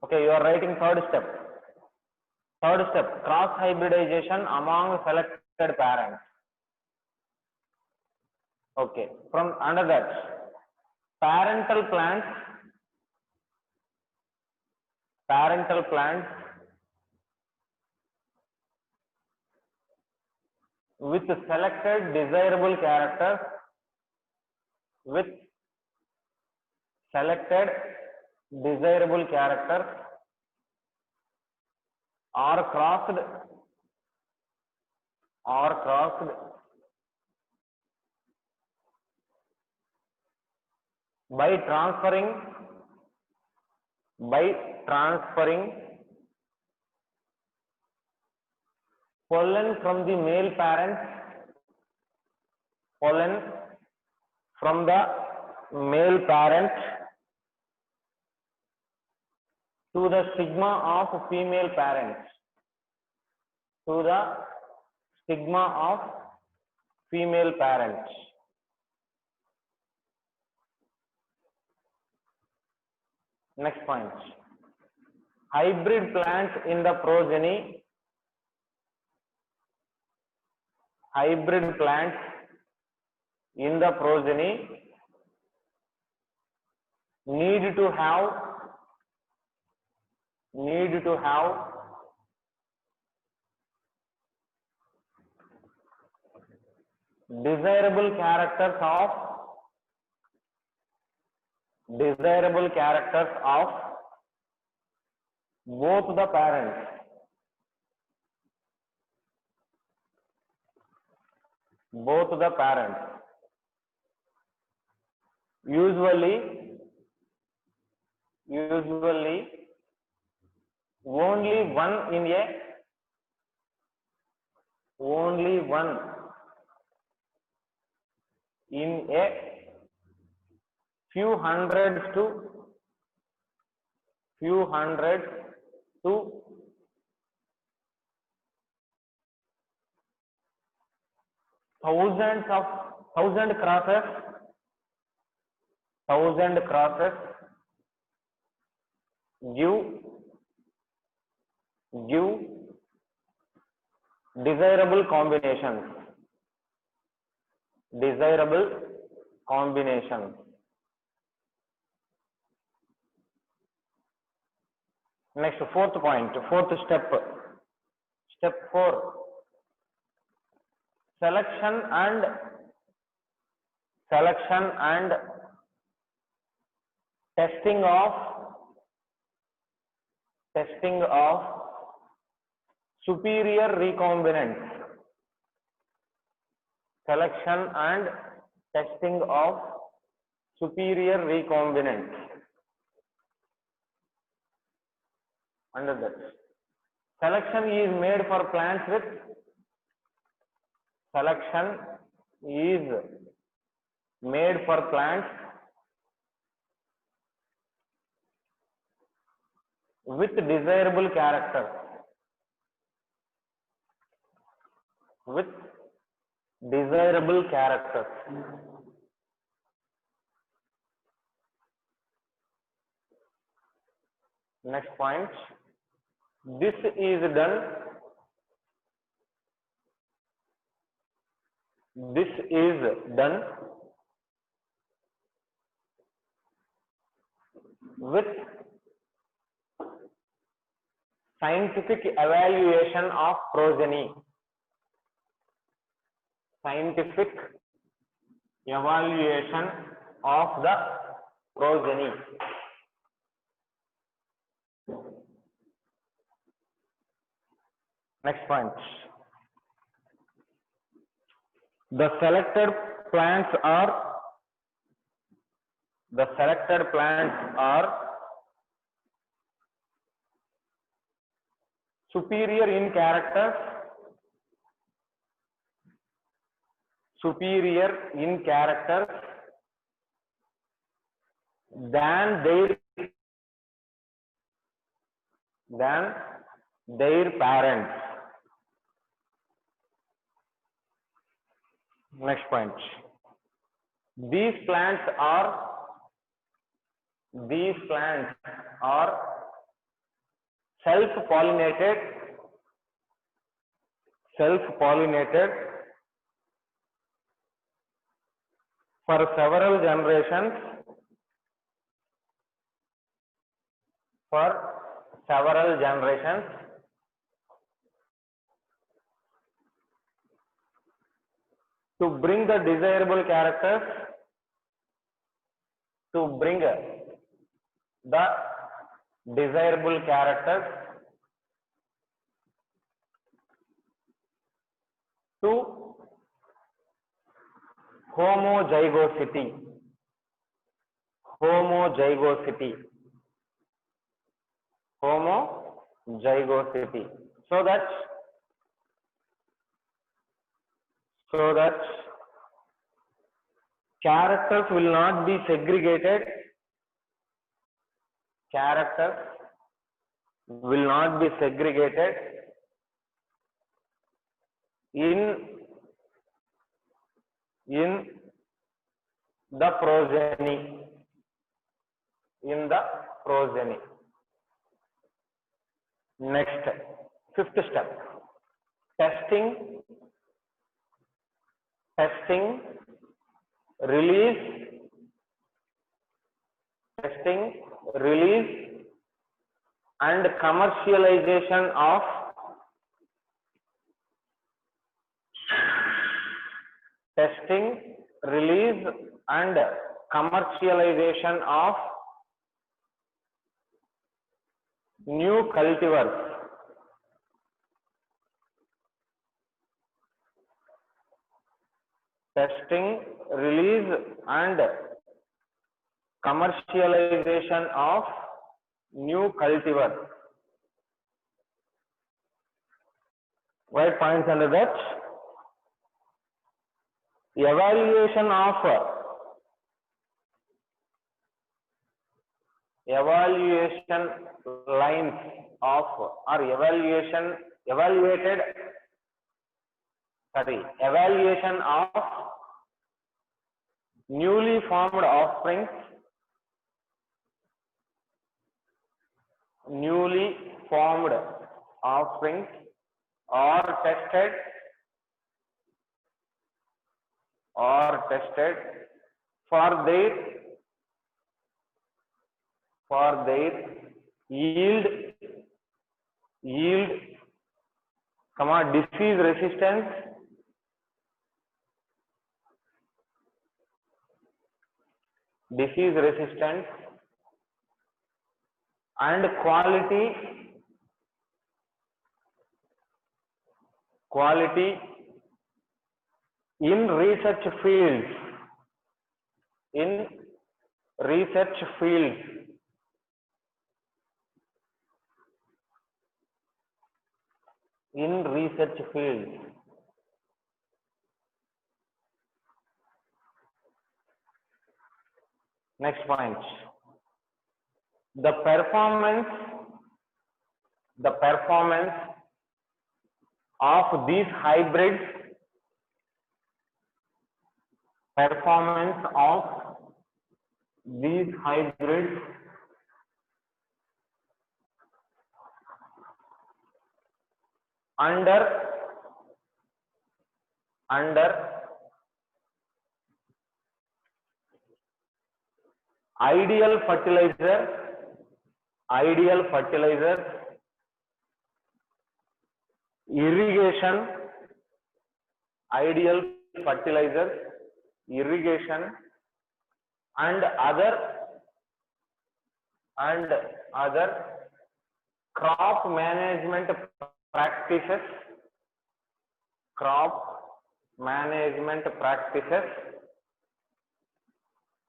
Okay, you are writing third step. Third step, cross hybridization among selected parents. Okay, from under that, parental plants with selected desirable characters are crossed by transferring pollen from the male parent to the stigma of female parents. Next point. Hybrid plants in the progeny need to have desirable characters of both the parents. Usually only one in a few hundreds to thousand crosses give desirable combinations. Next, fourth step. Step 4. Selection and testing of superior recombinants. Under that, selection is made for plants with desirable characters. Next point. This is done with scientific evaluation of progeny. Next point. The selected plants are superior in characters than their parents. Next point. These plants are self-pollinated for several generations to bring the desirable characters, to homozygosity, so that characters will not be segregated, in the progeny. Next, fifth step, testing, release, and commercialization of new cultivars. Testing, release, and commercialization of new cultivars. Write points under that. Evaluation lines of or evaluation of newly formed offsprings, are tested for their yield, disease resistance, and quality in research fields. Next point, the performance of these hybrids under ideal fertilizer, irrigation, and other crop management practices,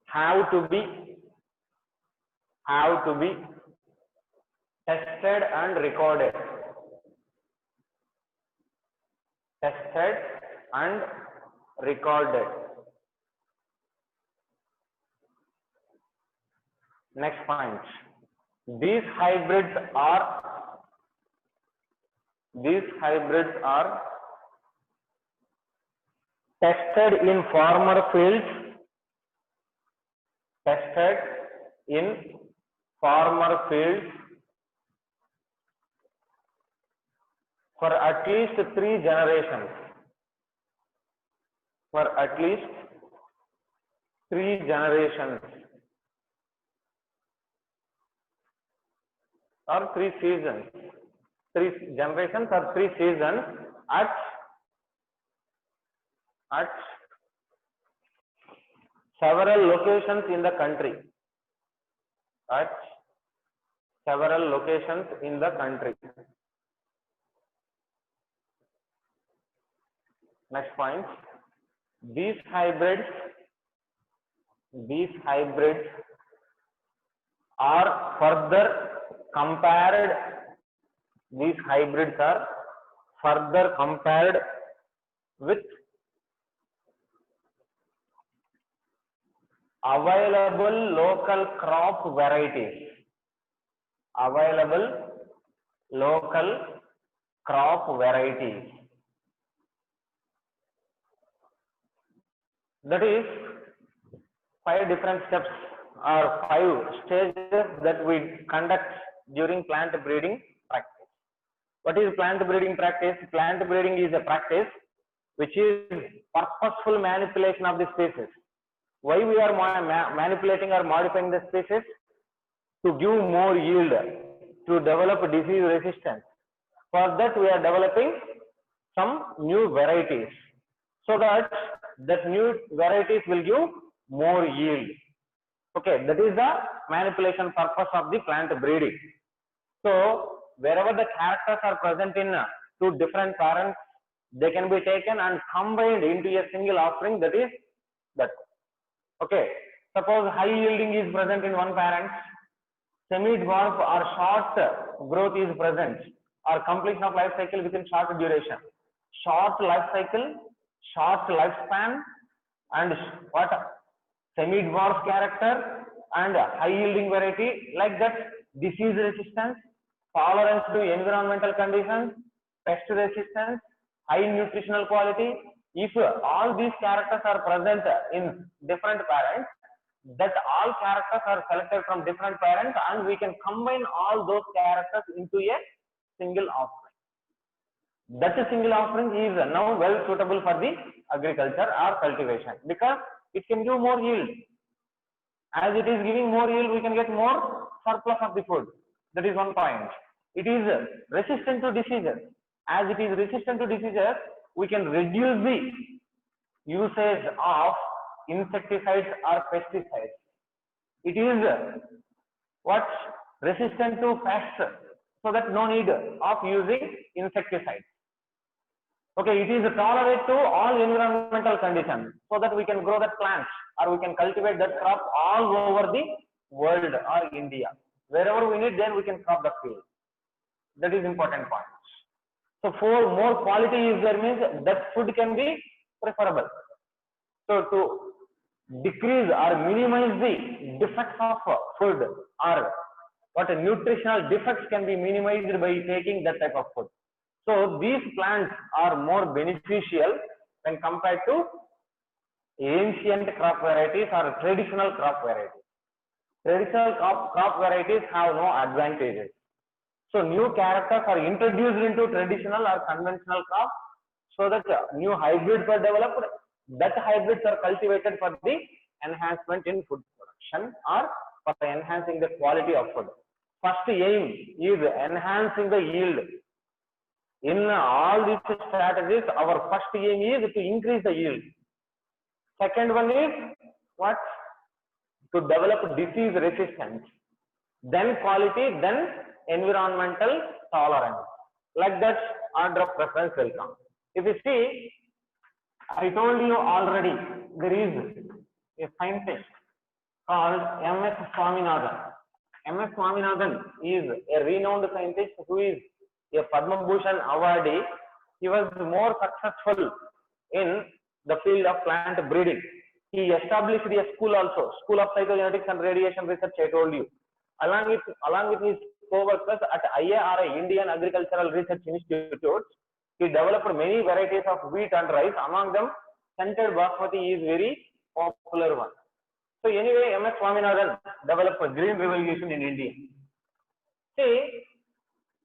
have to be tested and recorded. Next point, these hybrids are tested in farmer fields, for at least 3 generations. For at least 3 generations or 3 seasons. 3 generations or 3 seasons at several locations in the country. At several locations in the country. Next point. These hybrids are further compared. These hybrids are further compared with available local crop varieties. Available local crop varieties. That is 5 different steps or 5 stages that we conduct during plant breeding practice. What is plant breeding practice? Plant breeding is a practice which is purposeful manipulation of the species. Why we are manipulating or modifying the species? To give more yield, to develop disease resistance. For that we are developing some new varieties, so that new varieties will give more yield. Okay, that is the manipulation purpose of the plant breeding. So wherever the characters are present in 2 different parents, they can be taken and combined into a single offspring. That is that. Okay, suppose high yielding is present in one parent, semi-dwarf or short growth is present, or completion of life cycle within short duration. Short life cycle, short lifespan, and what? Semi-dwarf character and high yielding variety, like that. Disease resistance, tolerance to environmental conditions, pest resistance, high nutritional quality. If all these characters are present in different parents, that all characters are selected from different parents, and we can combine all those characters into a single offspring. That single offspring is now well suitable for the agriculture or cultivation, because it can give more yield. As it is giving more yield, we can get more surplus of the food. That is one point. It is resistant to diseases. As it is resistant to diseases, we can reduce the usage of insecticides or pesticides. It is what? Resistant to pests, so that no need of using insecticides. Okay, it is tolerant to all environmental conditions, so that we can grow that plant or we can cultivate that crop all over the world or India. Wherever we need, then we can crop the field. That is important point. So for more quality is there, means that food can be preferable. So to decrease or minimize the defects of food, or what nutritional defects can be minimized by taking that type of food. So these plants are more beneficial when compared to ancient crop varieties or traditional crop varieties. Traditional crop varieties have no advantages. So new characters are introduced into traditional or conventional crops, so that new hybrids are developed. That hybrids are cultivated for the enhancement in food production or for enhancing the quality of food. First aim is enhancing the yield. In all these strategies, our first aim is to increase the yield. Second one is what? To develop disease resistance. Then quality, then environmental tolerance. Like that, order of preference will come. If you see, I told you already, there is a scientist called M.S. Swaminathan. M.S. Swaminathan is a renowned scientist who is a Padma Bhushan awardee. He was more successful in the field of plant breeding. He established a school also, School of Cytogenetics and Radiation Research, I told you. Along with his co-workers at IARI, Indian Agricultural Research Institute, he developed many varieties of wheat and rice. Among them, scented basmati is very popular one. So anyway, M.S. Swaminathan developed a green revolution in India. See,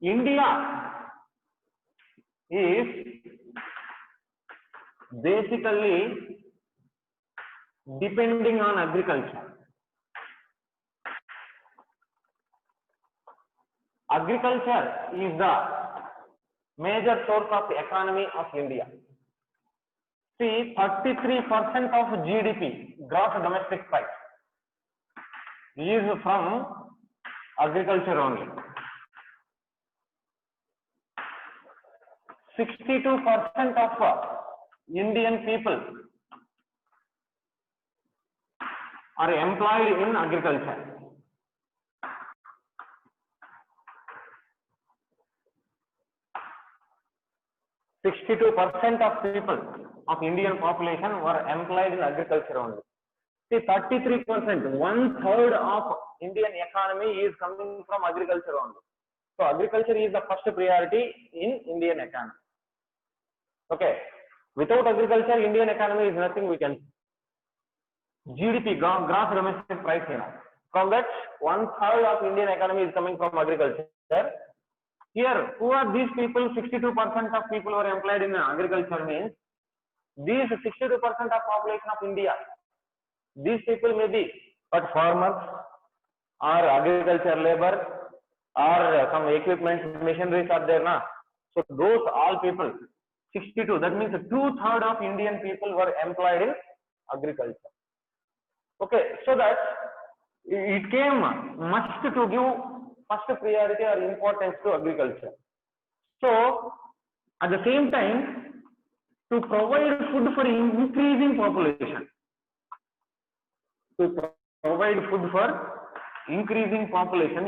India is basically depending on agriculture. Agriculture is the major source of the economy of India. See, 33% of GDP, gross domestic price, is from agriculture only. 62% of Indian people are employed in agriculture. %62 of people of Indian population were employed in agriculture only. See, 33%, 1/3 of Indian economy is coming from agriculture only. So agriculture is the first priority in Indian economy. Okay, without agriculture, Indian economy is nothing. We can GDP, gross domestic price, from that 1/3 of Indian economy is coming from agriculture. Here, who are these people? 62% of people were employed in agriculture, means these 62% of population of India, these people may be but farmers or agriculture labor or some equipment machineries are there now. So those all people, 62, that means 2/3 of Indian people were employed in agriculture. Okay, so that it came must to give first priority or importance to agriculture. So at the same time, to provide food for increasing population,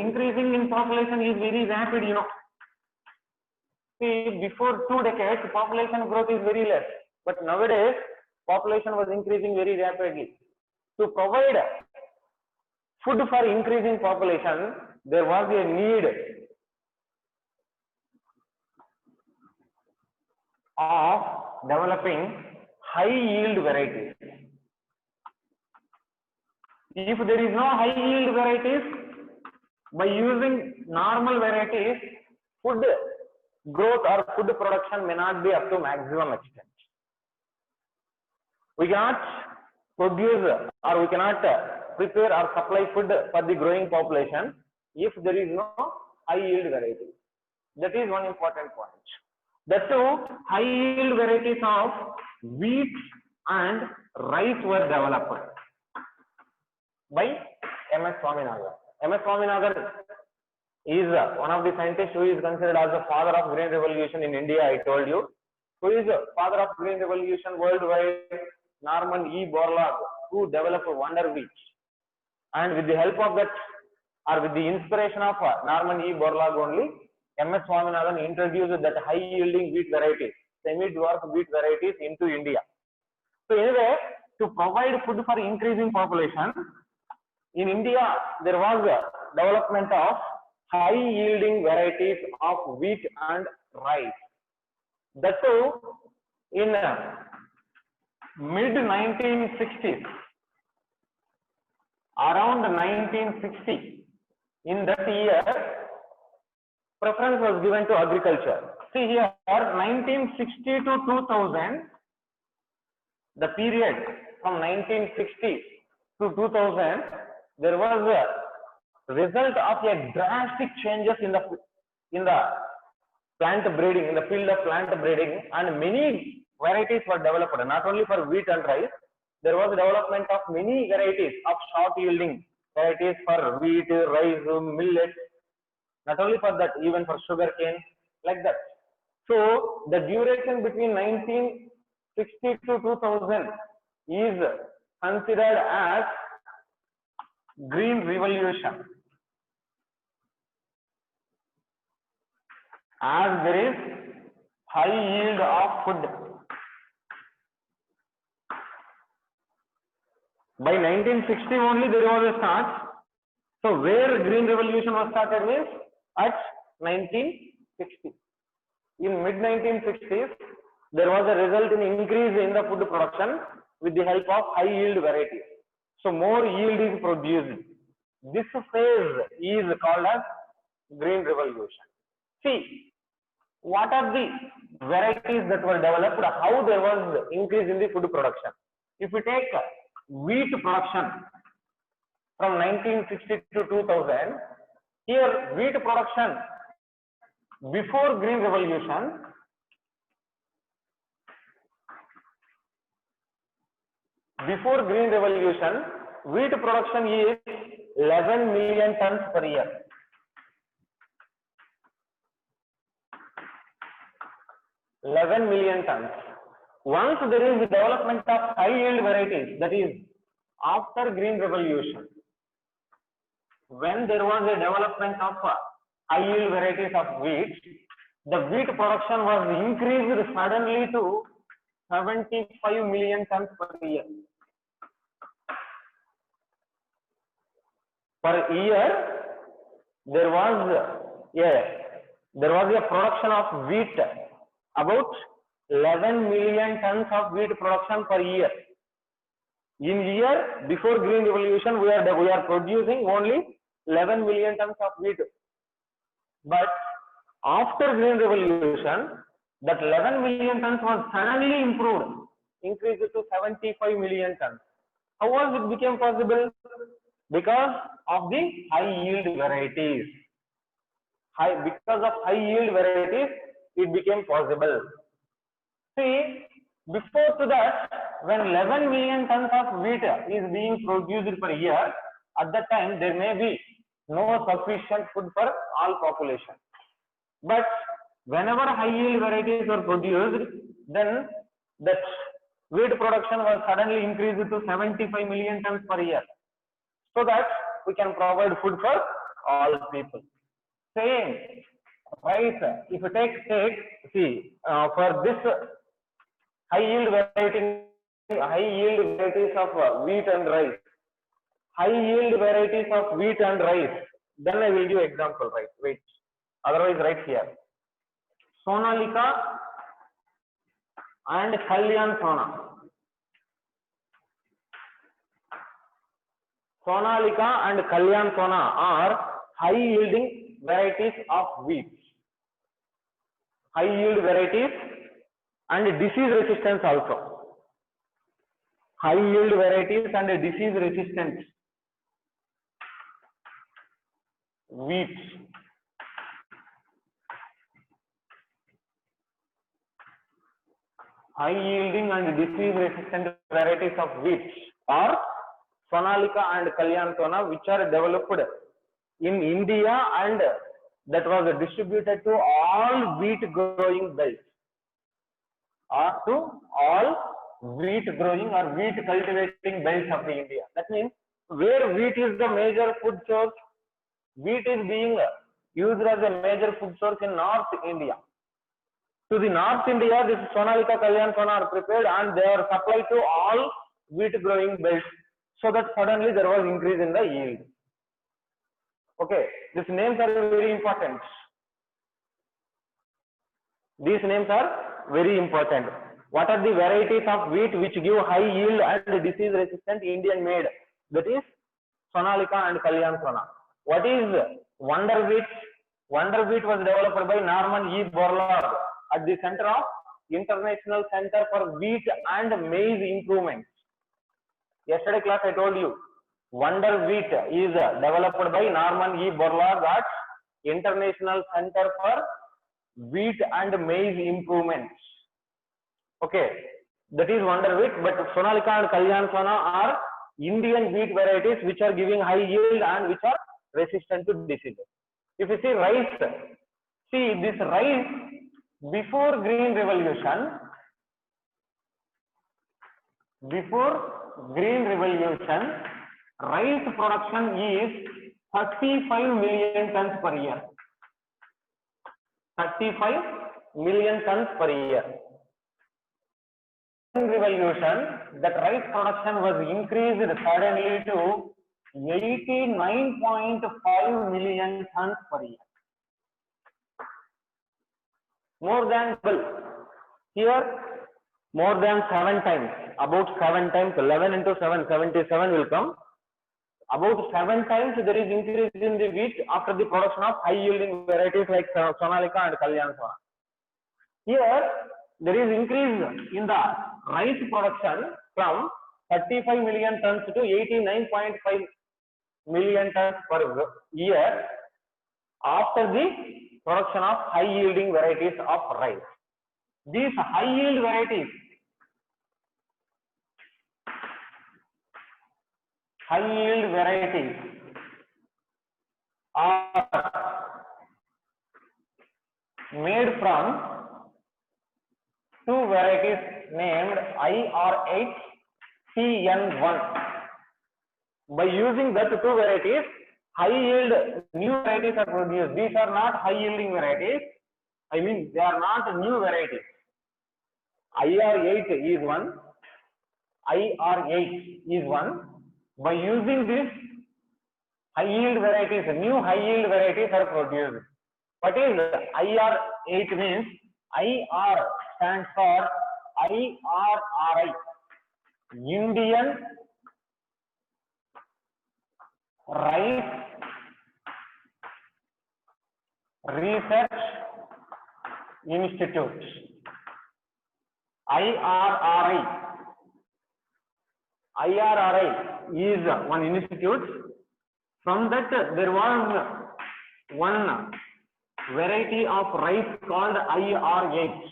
increasing in population is very rapid, See, before 2 decades, population growth is very less, but nowadays population was increasing very rapidly. To provide food for increasing population, there was a need of developing high yield varieties. If there is no high yield varieties, by using normal varieties, food growth or food production may not be up to maximum extent. We cannot produce or we cannot prepare or supply food for the growing population if there is no high yield variety. That is one important point. That too, high yield varieties of wheat and rice were developed by M.S. Swaminathan. M.S. Swaminathan is one of the scientists who is considered as the father of green revolution in India. I told you. Who is the father of green revolution worldwide? Norman E. Borlaug, who developed wonder wheat. And with the help of that, or with the inspiration of Norman E. Borlaug only, M.S. Swaminathan introduced that high yielding wheat varieties, semi-dwarf wheat varieties into India. So anyway, to provide food for increasing population, in India there was a development of high yielding varieties of wheat and rice. That too, in mid 1960s, around 1960, in that year, preference was given to agriculture. See here, 1960 to 2000, the period from 1960 to 2000, there was a result of a drastic changes in the plant breeding, in the field of plant breeding, and many varieties were developed, not only for wheat and rice. There was development of many varieties of short yielding varieties for wheat, rice, millet, not only for that, even for sugarcane, like that. So the duration between 1960 to 2000 is considered as green revolution, as there is high yield of food. By 1960 only there was a start. So where green revolution was started means at 1960. In mid 1960s, there was a result in increase in the food production with the help of high yield varieties. So more yield is produced. This phase is called as green revolution. See, what are the varieties that were developed, how there was increase in the food production. If we take wheat production from 1960 to 2000, here wheat production before Green Revolution, wheat production is 11 million tons per year. 11 million tons. Once there is the development of high yield varieties, that is after Green Revolution, when there was a development of high yield varieties of wheat, the wheat production was increased suddenly to 75 million tons per year. Per year, there was a production of wheat, about 11 million tons of wheat production per year. In year before Green Revolution, we are producing only 11 million tons of wheat. But after Green Revolution, that 11 million tons was suddenly improved, increased to 75 million tons. How was it became possible? Because of the high yield varieties. Because of high yield varieties, it became possible. See, before to that, when 11 million tons of wheat is being produced per year, at that time there may be no sufficient food for all population. But whenever high yield varieties were produced, then that wheat production was suddenly increased to 75 million tons per year, so that we can provide food for all people. Same, right? If you take for this high yield varieties of wheat and rice, then I will give example, right? Wait, otherwise write here. Sonalika and Kalyan Sona. Sonalika and Kalyan Sona are high yielding varieties of wheat. High yield varieties and disease resistance also. High yield varieties and disease resistant wheat. High yielding and disease resistant varieties of wheat are Sonalika and Kalyan Sona, which are developed in India and that was distributed to all wheat growing belts, or to all wheat growing or wheat cultivating belts of the India. That means where wheat is the major food source, wheat is being used as a major food source in North India. To the North India, this Sonalika, Kalyan Sona are prepared and they are supplied to all wheat growing belts, so that suddenly there was increase in the yield. Okay, these names are very important. These names are very important. What are the varieties of wheat which give high yield and disease resistant Indian made? That is Sonalika and Kalyan Sona. What is Wonder Wheat? Wonder Wheat was developed by Norman E. Borlaug at the center of International Center for Wheat and Maize Improvements. Yesterday class I told you, Wonder Wheat is developed by Norman E. Borlaug at International Center for Wheat and Maize Improvements. Okay, that is Wonder Wheat, but Sonalika and Kalyan Sona are Indian wheat varieties which are giving high yield and which are resistant to diseases. If you see rice, see this rice before Green Revolution, rice production is 35 million tons per year. 35 million tons per year. In Revolution, that rice production was increased suddenly to 89.5 million tons per year. More than double. Here, more than 7 times. About 7 times. 11 into 7, 77 will come. About 7 times there is increase in the wheat after the production of high yielding varieties like Sonalika and Kalyan Sona. Here there is increase in the rice production from 35 million tons to 89.5 million tons per year after the production of high yielding varieties of rice. These high yield varieties are made from two varieties named IR8 TN1. By using that two varieties, high yield new varieties are produced. These are not high yielding varieties. I mean, they are not new varieties. IR8 is one. IR8 is one. By using this high yield varieties, new high yield varieties are produced. What is IR8 means? IR stands for IRRI, Indian Rice Research Institute. IRRI is one institute. From that there was one variety of rice called IR8.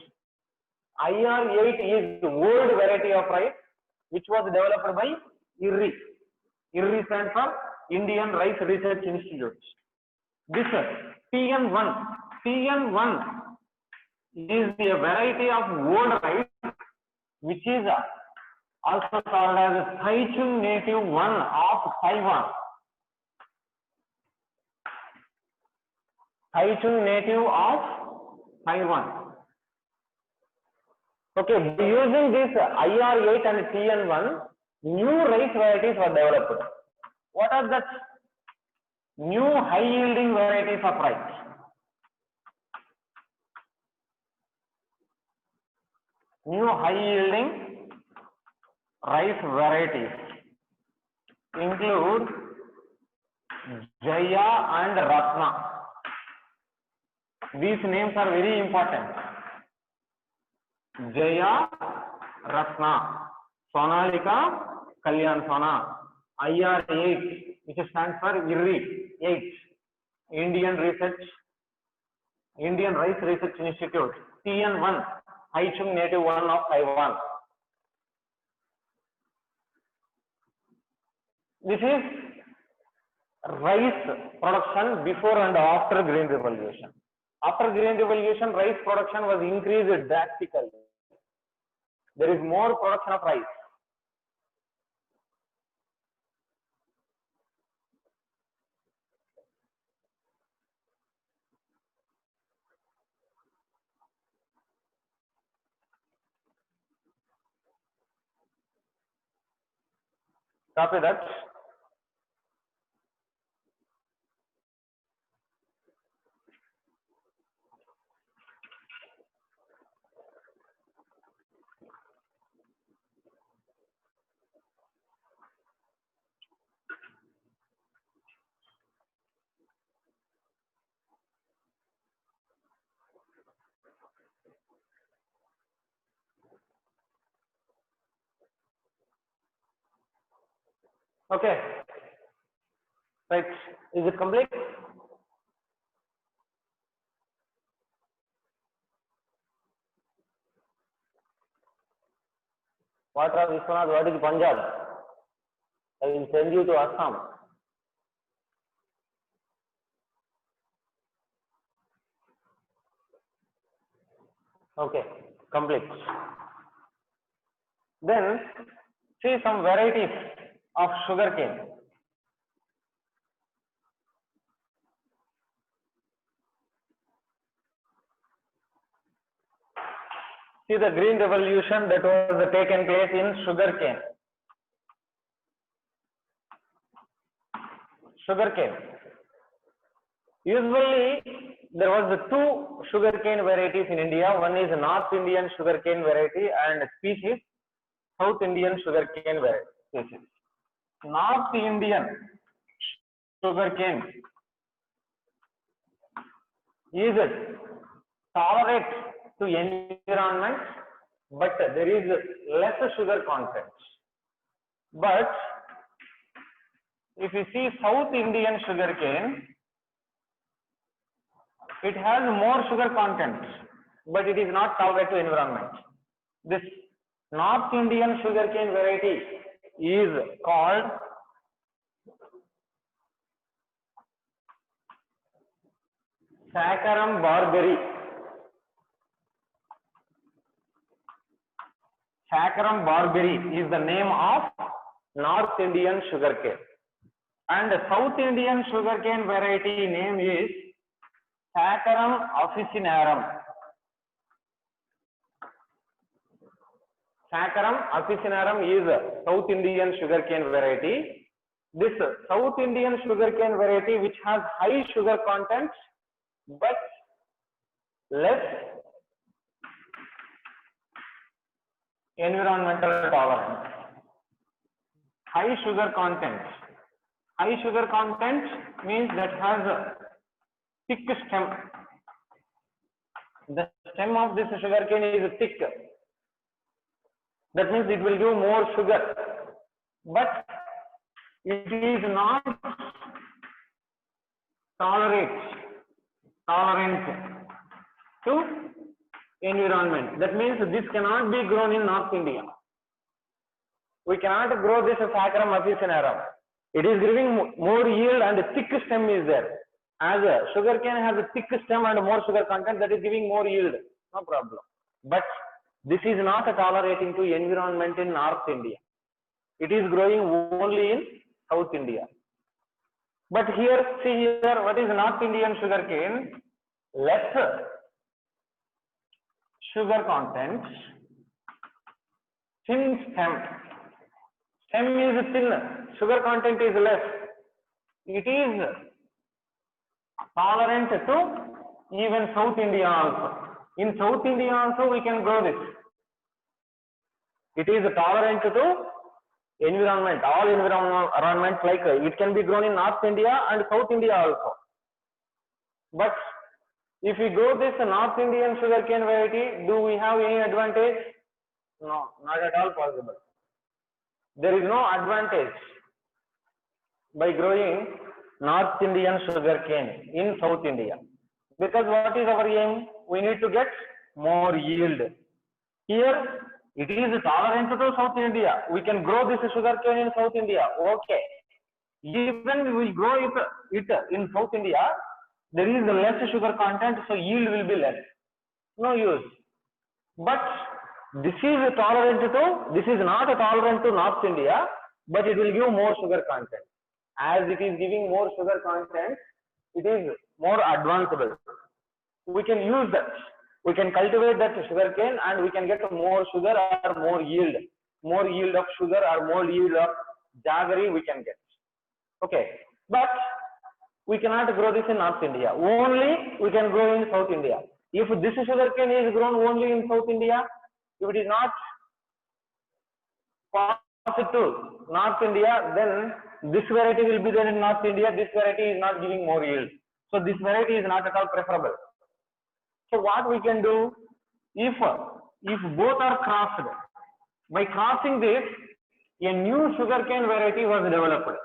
IR8 is the old variety of rice which was developed by IRRI. IRRI stands for Indian Rice Research Institute. This TN1 is a variety of old rice which is also called as Taichung Native 1 of Taiwan. Taichung Native of Taiwan. Okay, by using this IR8 and TN1, new rice varieties were developed. What are the new high yielding varieties of rice? New high yielding rice varieties include Jaya and Ratna. These names are very important. Jaya, Ratna, Sonalika, Kalyan Sona, IR8, which stands for IRRI 8, Indian Rice Research Institute, TN1, Taichung Native 1 of Taiwan. This is rice production before and after Green Revolution. After Green Revolution, rice production was increased drastically. There is more production of rice. Copy that. Okay. Right. Is it complete? What are Vishwanath? What is Punjab? I will send you to Assam. Okay, complete. Then see some varieties of sugarcane. See the Green Revolution that was taken place in sugarcane. Sugarcane. Usually there was two sugarcane varieties in India. One is North Indian sugarcane variety and species South Indian sugarcane variety species. North Indian sugarcane is tolerate to environment, but there is less sugar content. But if you see South Indian sugarcane, it has more sugar content, but it is not tolerant to environment. This North Indian sugarcane variety is called Saccharum barberi. Saccharum barberi is the name of North Indian sugarcane, and the South Indian sugarcane variety name is Saccharum officinarum. Saccharum officinarum is South Indian sugarcane variety. This South Indian sugarcane variety, which has high sugar content but less environmental tolerance. High sugar content. High sugar content means that has a thick stem. The stem of this sugarcane is thick. That means it will give more sugar, but it is not tolerant to environment. That means this cannot be grown in North India. We cannot grow this Saccharum officinarum. It is giving more yield and thick stem is there. As a sugarcane has a thick stem and more sugar content, that is giving more yield. No problem. But this is not tolerating to environment in North India. It is growing only in South India. But here, see here, what is North Indian sugarcane? Less sugar content, thin stem. Stem is thin, sugar content is less. It is tolerant to even South India also. In South India also we can grow this. It is tolerant to environment, all environments, like it can be grown in North India and South India also. But if we grow this North Indian sugarcane variety, do we have any advantage? No, not at all possible. There is no advantage by growing North Indian sugarcane in South India. Because what is our aim? We need to get more yield. Here, it is tolerant to South India. We can grow this sugarcane in South India. Okay. Even we will grow it in South India, there is less sugar content, so yield will be less. No use. But this is tolerant to, this is not tolerant to North India, but it will give more sugar content. As it is giving more sugar content, it is more advanceable. We can use that. We can cultivate that sugarcane and we can get more sugar or more yield. More yield of sugar or more yield of jaggery we can get. Okay. But we cannot grow this in North India. Only we can grow in South India. If this sugarcane is grown only in South India, if it is not possible to North India, then this variety will be there in North India. This variety is not giving more yield. So this variety is not at all preferable. So what we can do, if both are crossed, by crossing this, a new sugarcane variety was developed.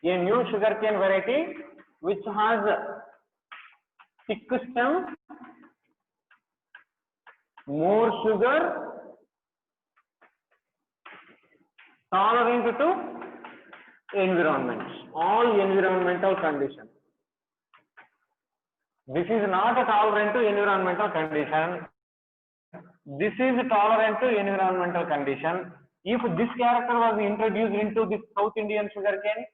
A new sugarcane variety which has thick stem, more sugar, tolerant to environment, all environmental conditions. This is not a tolerant to environmental condition. This is tolerant to environmental condition. If this character was introduced into this South Indian sugarcane,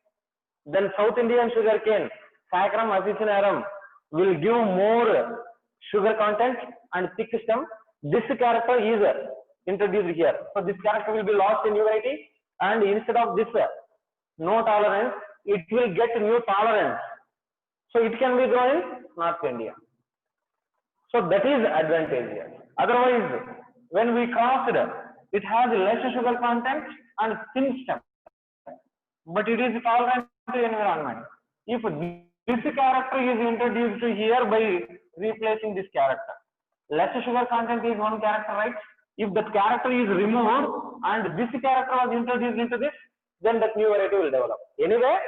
then South Indian sugarcane, Saccharum officinarum, will give more sugar content and thick stem. This character is introduced here. So this character will be lost in new variety, and instead of this no tolerance, it will get new tolerance. So it can be grown in North India. So that is advantage here. Otherwise, when we crossed, it has less sugar content and thin stem, but it is tolerant to environment. If this character is introduced here by replacing this character, Less sugar content is one character, right? If that character is removed and this character was introduced into this, then that new variety will develop. Anyway,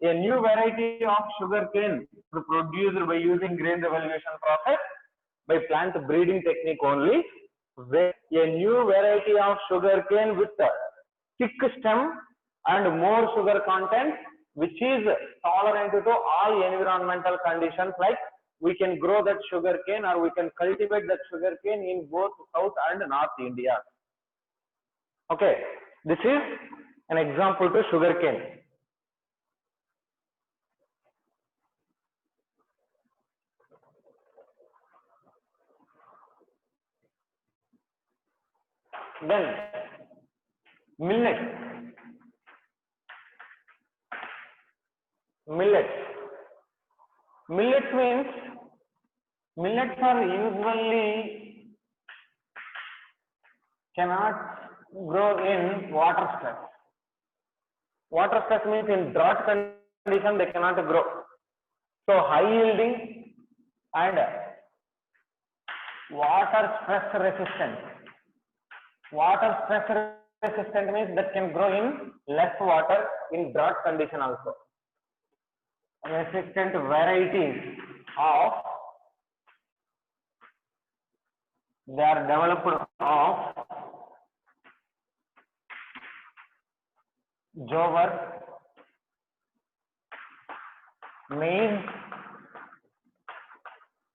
a new variety of sugarcane produced by using grain revolution process by plant breeding technique only, where a new variety of sugarcane with thick stem and more sugar content, which is tolerant to all environmental conditions, like we can grow that sugarcane or we can cultivate that sugarcane in both South and North India. Okay, this is an example to sugarcane. Then millet. Millets means millets are usually cannot grow in water stress. Water stress means in drought condition they cannot grow. So high yielding and water stress resistant. Water stress resistant means that can grow in less water in drought condition also. Resistant varieties of, they are developed of jowar, maize,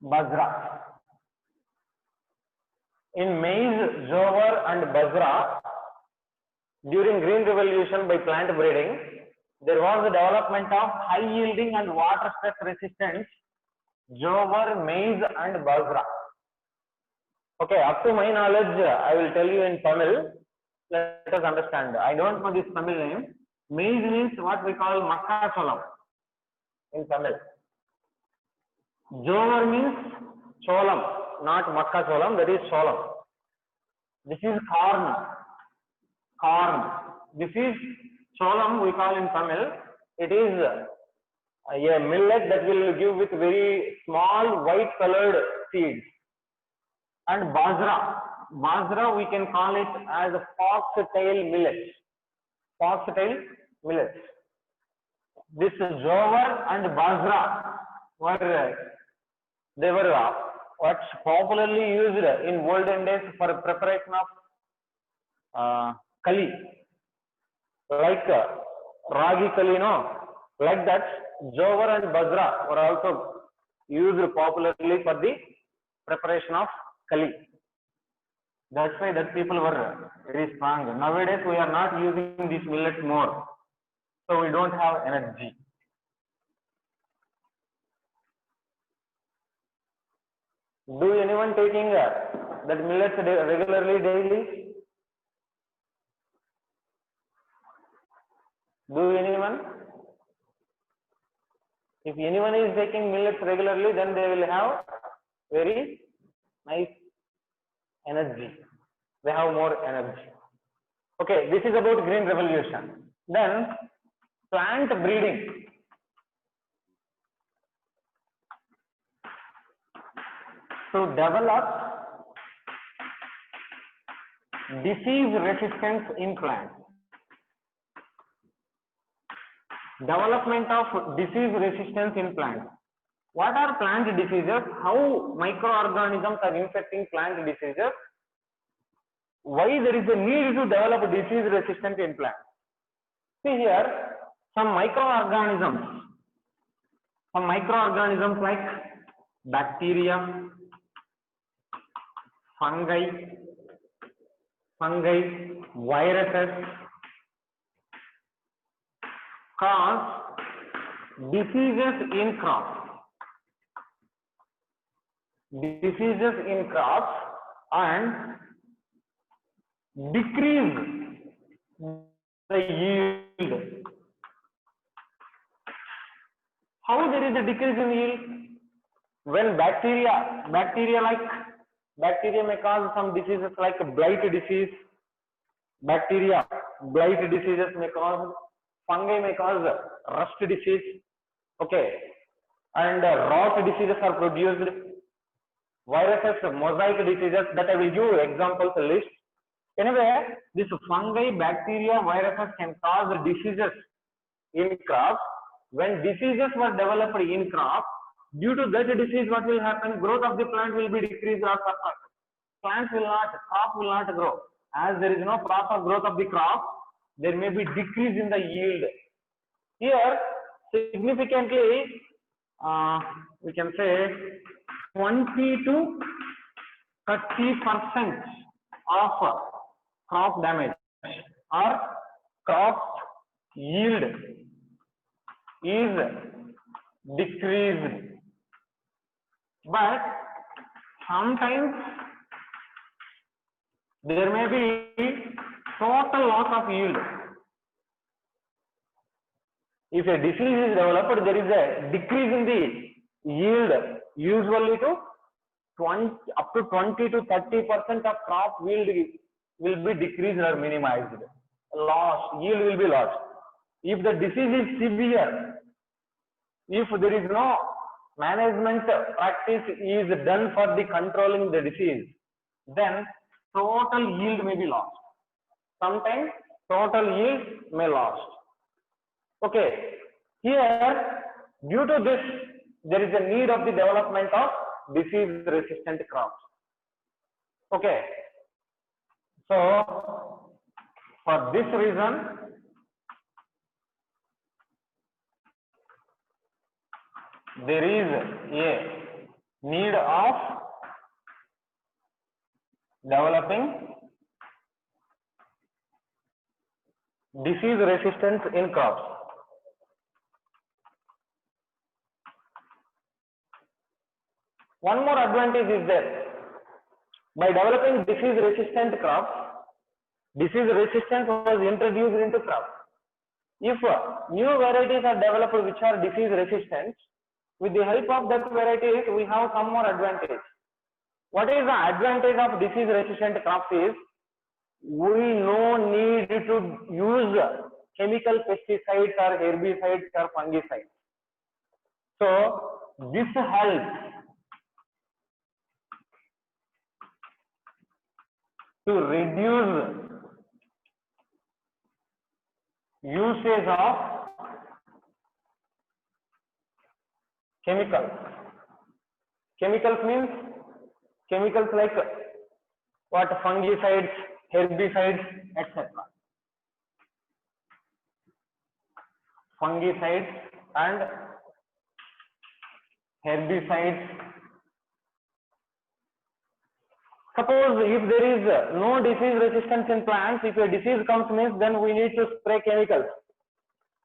bajra. In maize, jowar and bajra, during Green Revolution by plant breeding, there was the development of high yielding and water stress resistant jowar, maize and bajra. Okay, up to my knowledge, I will tell you in Tamil. Let us understand. I don't know this Tamil name. Maize means what we call makka cholam in Tamil. Jowar means cholam, not makka cholam, that is cholam. This is corn. Corn. This is cholam we call in Tamil. It is a millet that will give with very small white colored seeds. And bajra. Bajra we can call it as a foxtail millet. Foxtail millet. This jowar and bajra were what's popularly used in olden days for preparation of kali, like ragi kali, no? Like that, jowar and bajra were also used popularly for the preparation of kali. That's why that people were very strong. Nowadays we are not using this millet more, so we don't have energy. Do anyone taking that millet regularly daily? Do anyone? If anyone is taking millets regularly, then they will have very nice energy. They have more energy. Okay, this is about Green Revolution. Then plant breeding. To develop disease resistance in plants. Development of disease resistance in plants. What are plant diseases? How microorganisms are infecting plant diseases? Why there is a need to develop disease resistance in plants? See here, some microorganisms like bacteria, fungi, viruses cause diseases in crops. Diseases in crops and decrease the yield. How there is a decrease in yield? When bacteria may cause some diseases like blight disease. Bacteria, blight diseases may cause, fungi may cause rust disease. Okay, and rot diseases are produced. viruses, mosaic diseases, that I will give examples list. Anyway, this fungi, bacteria, viruses can cause diseases in crops. When diseases were developed in crop, due to that disease, what will happen? Growth of the plant will be decreased or suppressed. Plants will not, crop will not grow. As there is no proper growth of the crop, there may be decrease in the yield. Here, significantly, we can say 20 to 30% of crop damage or crop yield is decreased. But sometimes there may be total loss of yield. If a disease is developed, there is a decrease in the yield, usually to 20 up to 20 to 30% of crop yield will be decreased or minimized. Yield will be lost. If the disease is severe, if there is no management practice is done for the controlling the disease, then total yield may be lost. Sometimes total yield may lost. Okay, here due to this, there is a need of the development of disease resistant crops. Okay, so for this reason, there is a need of developing disease resistance in crops. One more advantage is there. By developing disease resistant crops, disease resistance was introduced into crops. If new varieties are developed which are disease resistant, with the help of that varieties, we have some more advantage. What is the advantage of disease resistant crops is, we no need to use chemical pesticides or herbicides or fungicides. So this helps to reduce usage of chemicals. Chemicals means chemicals like what? Fungicides, herbicides, etc. Fungicides and herbicides. Suppose if there is no disease resistance in plants, if a disease comes means, then we need to spray chemicals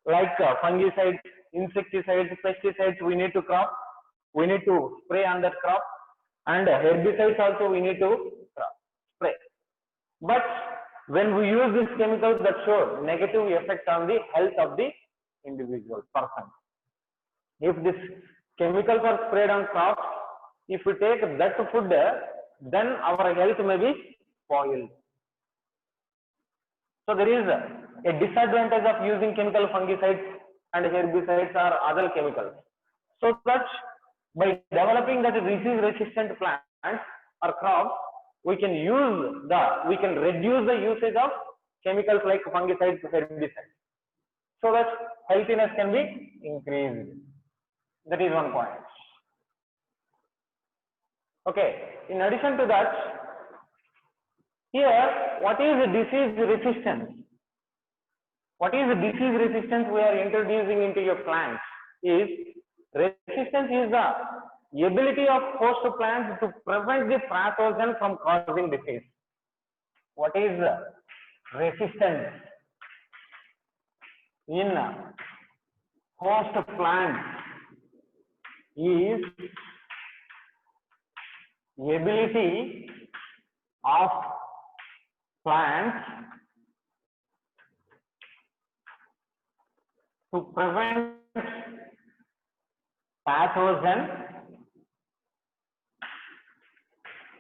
like fungicides, insecticides, pesticides. We need to spray on that crop, and herbicides also we need to spray. But when we use these chemicals, that shows negative effect on the health of the individual person. If these chemicals are sprayed on crops, if we take that food, then our health may be spoiled. So there is a disadvantage of using chemical fungicides and herbicides or other chemicals. So that by developing that disease resistant plants or crops, we can reduce the usage of chemicals like fungicides, herbicides, so that healthiness can be increased. That is one point. Okay, in addition to that, here what is disease resistance? What is disease resistance we are introducing into your plants? Is resistance is the ability of host plants to prevent the pathogen from causing disease. What is resistance in host plants? Is ability of plants to prevent pathogen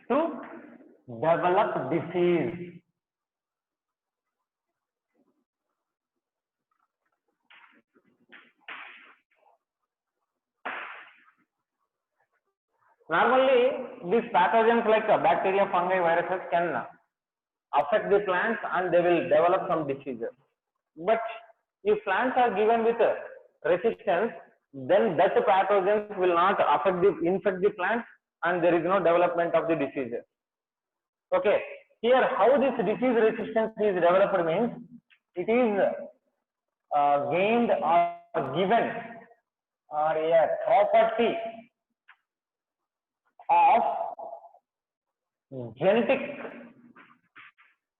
to develop disease. Normally, these pathogens like bacteria, fungi, viruses can affect the plants and they will develop some diseases. But if plants are given with resistance, then that pathogens will not infect the plants and there is no development of the diseases. Okay, here how this disease resistance is developed means it is gained or given or a property of genetic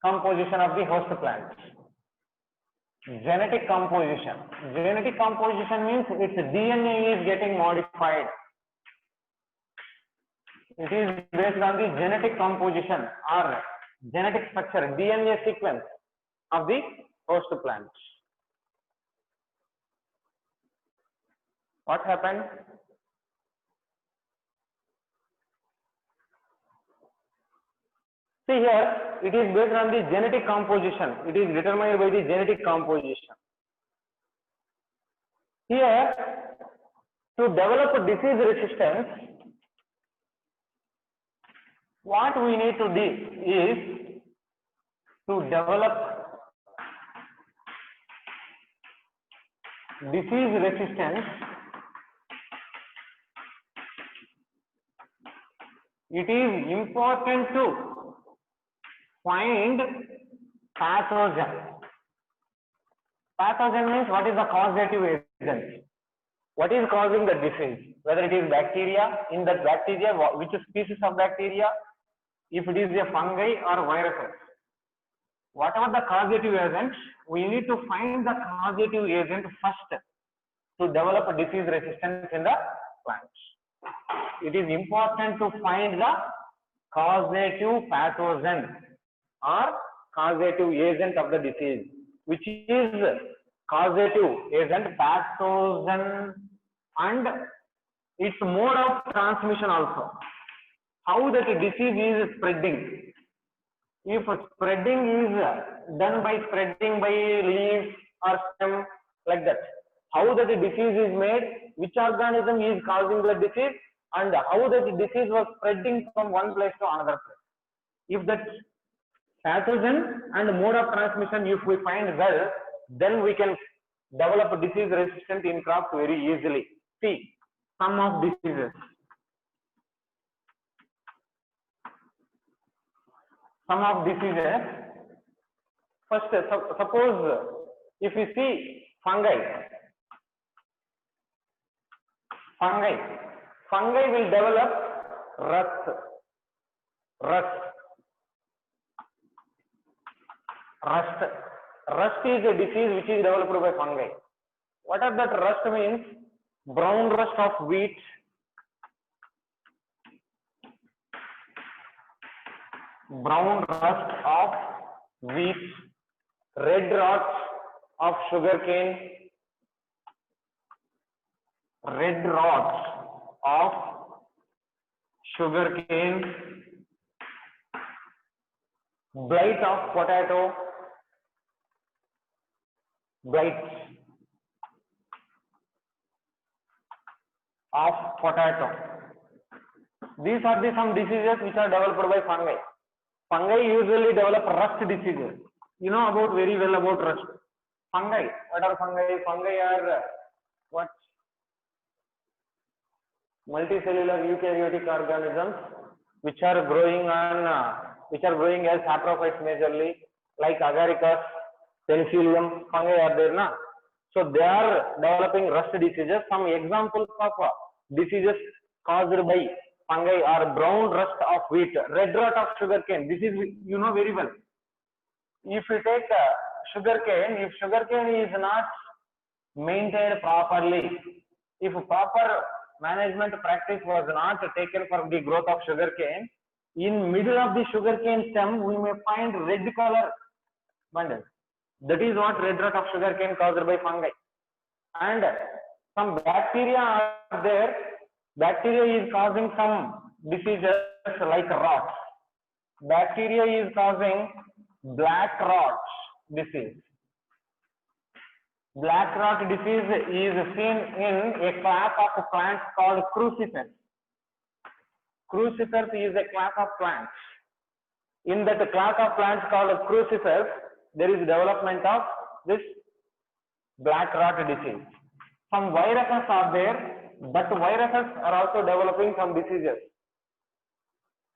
composition of the host plant. Genetic composition. Genetic composition means its DNA is getting modified. It is based on the genetic composition or genetic structure, DNA sequence of the host plant. What happened? See here, it is based on the genetic composition. It is determined by the genetic composition. Here, to develop disease resistance, what we need to do is to develop disease resistance. It is important to find pathogen. Pathogen means what is the causative agent? What is causing the disease? Whether it is bacteria, in that bacteria, which species of bacteria, if it is a fungi or viruses. Whatever the causative agent, we need to find the causative agent first to develop a disease resistance in the plants. It is important to find the causative pathogen or causative agent of the disease, which is causative agent, pathogen, and its mode of transmission also. How that disease is spreading. If spreading is done by spreading by leaves or stem, like that. How that disease is made, which organism is causing the disease, and how that disease was spreading from one place to another place. If that pathogen and mode of transmission, if we find well, then we can develop a disease resistant in crops very easily. See, some of diseases. Some of diseases. First, suppose if you see fungi will develop rust. Rust is a disease which is developed by fungi. What does that rust means? Brown rust of wheat, red rot of sugarcane, blight of potato, These are some diseases which are developed by fungi. Fungi usually develop rust diseases. You know very well about rust. Fungi. What are fungi? Fungi are what? Multicellular eukaryotic organisms which are growing as saprophytes majorly, like agaricus, penicillium. Fungi are there, na? So they are developing rust diseases. Some examples of diseases caused by fungi are brown rust of wheat, red rot of sugarcane. This is you know very well. If you take sugarcane, if sugarcane is not maintained properly, if proper management practice was not taken for the growth of sugarcane, in middle of the sugarcane stem we may find red color bundles. That is what red rot of sugarcane caused by fungi. And some bacteria are there. Bacteria is causing some diseases like rot. Bacteria is causing black rot disease. Black rot disease is seen in a class of plants called crucifers. Crucifers is a class of plants. In that class of plants called crucifers, there is development of this black rot disease. Some viruses are there, but viruses are also developing some diseases.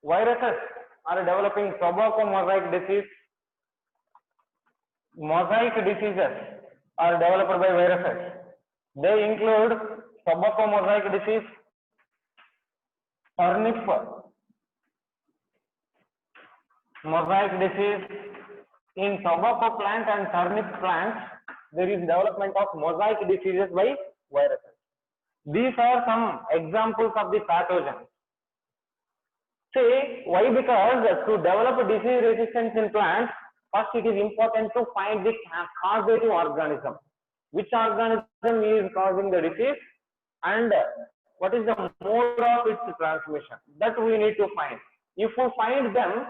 Viruses are developing tobacco mosaic disease. Mosaic diseases are developed by viruses. They include tobacco mosaic disease, turnip mosaic disease. In tobacco plant and turnip plants, there is development of mosaic diseases by viruses. These are some examples of the pathogens. Say, why? Because to develop disease resistance in plants, first it is important to find the causative organism. Which organism is causing the disease and what is the mode of its transmission? That we need to find. If we find them,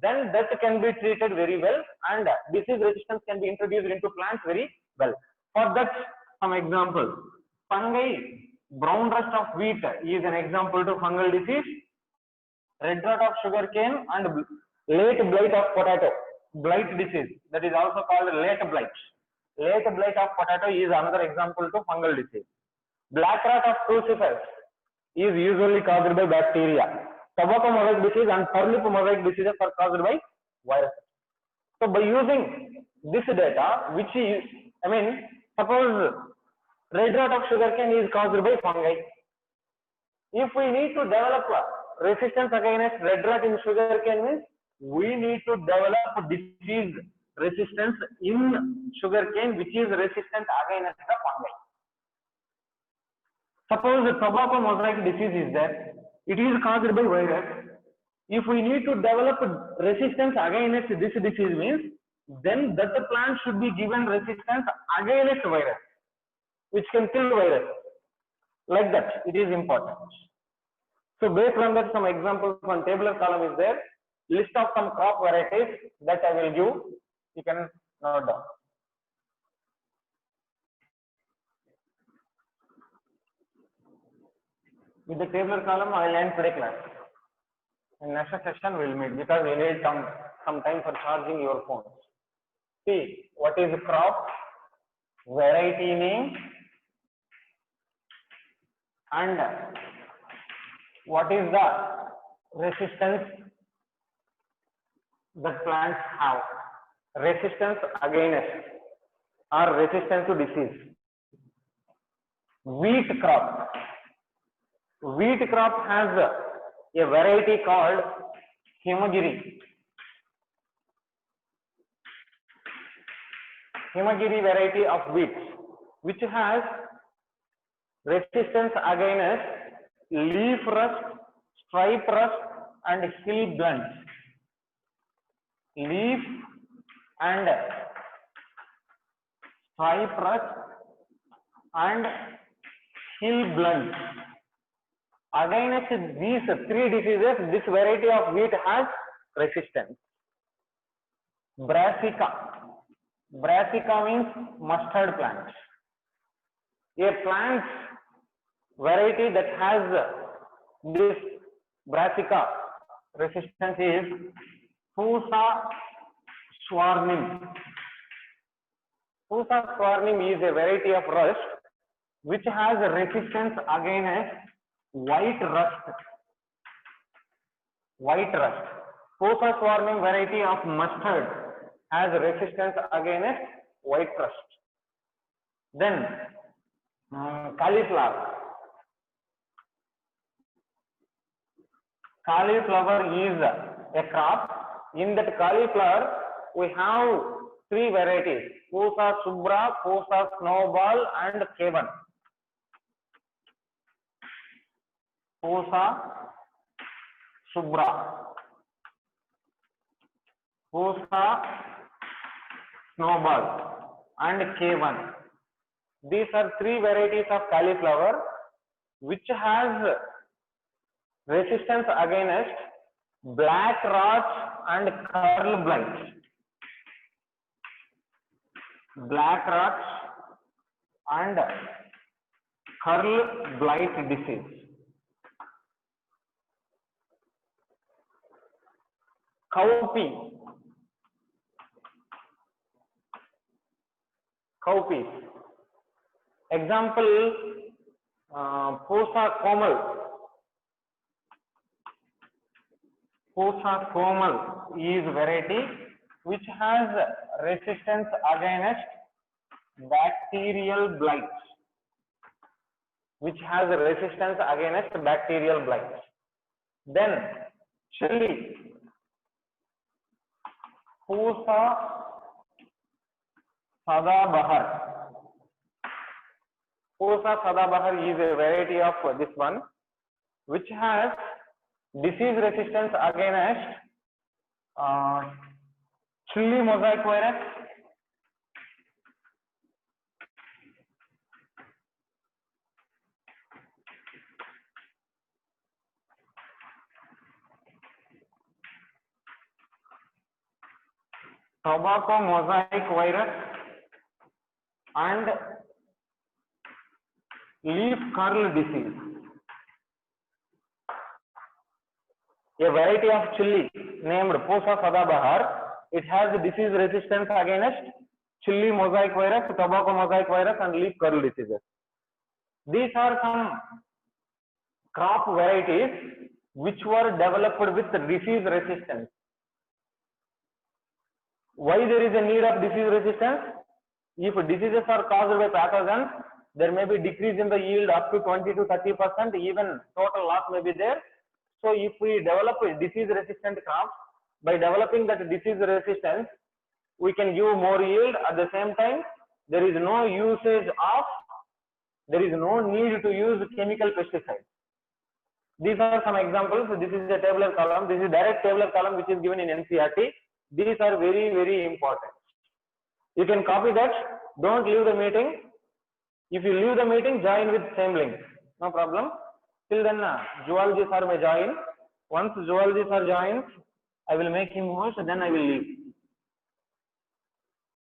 then that can be treated very well and disease resistance can be introduced into plants very well. For that, some examples. Fungi, brown rust of wheat is an example to fungal disease. Red rot of sugarcane and late blight of potato, blight disease, that is also called late blight. Late blight of potato is another example to fungal disease. Black rot of crucifers is usually caused by bacteria. Tobacco mosaic disease and turnip mosaic diseases are caused by viruses. So by using this data, which is, suppose red rot of sugarcane is caused by fungi. If we need to develop resistance against red rot in sugarcane, means we need to develop disease resistance in sugarcane which is resistant against the fungi. Suppose the tobacco mosaic disease is there, it is caused by virus. If we need to develop resistance against this disease, means then that plant should be given resistance against virus, which can kill virus. Like that, it is important. So based on that, some examples on tabular column is there. List of some crop varieties that I will give. You can note down. With the tabular column, I will end today class. In next session, we will meet because we need some time for charging your phones. See, what is the crop, variety name, and what is the resistance that plants have. Resistance against or resistance to disease. Wheat crop. Wheat crop has a variety called Himagiri. Himagiri variety of wheat, which has resistance against leaf rust, stripe rust, and hill blunt. Leaf and stripe rust and hill blunt. Against these three diseases, this variety of wheat has resistance. Brassica. Brassica means mustard plant. A plant variety that has this Brassica resistance is Fusa schwarnim. Fusa schwarnim is a variety of rust which has resistance against white rust. White rust. Fusa schwarnim variety of mustard has resistance against white rust. Then cauliflower. Cauliflower is a crop. In that cauliflower, we have three varieties: Fusa subra, Fusa snowball, and K1. Fusa subra, Fusa snowball, and K1. These are three varieties of cauliflower which has resistance against black rot and curl blight. Black rot and curl blight disease. cowpea. Cowpeas. Example, Pusa Komal. Pusa Komal is variety which has resistance against bacterial blight. Which has resistance against bacterial blight. Then chili. Pusa Sadabahar. Pusa Sadabahar is a variety of this one which has disease resistance against chili mosaic virus, tobacco mosaic virus, and leaf curl disease. A variety of chili named Pusa Sadabahar, it has disease resistance against chili mosaic virus, tobacco mosaic virus, and leaf curl diseases. These are some crop varieties which were developed with disease resistance. Why there is a need of disease resistance? If diseases are caused by pathogens, there may be decrease in the yield up to 20 to 30%, even total loss may be there. So if we develop a disease resistant crops, by developing that disease resistance, we can give more yield. At the same time, there is no usage of, there is no need to use chemical pesticides. These are some examples. This is a tabular column. This is direct tabular column which is given in NCERT. These are very, very important. You can copy that. Don't leave the meeting. If you leave the meeting, join with same link. No problem. Till then, zoology sir may join. Once zoology sir joins, I will make him host, then I will leave.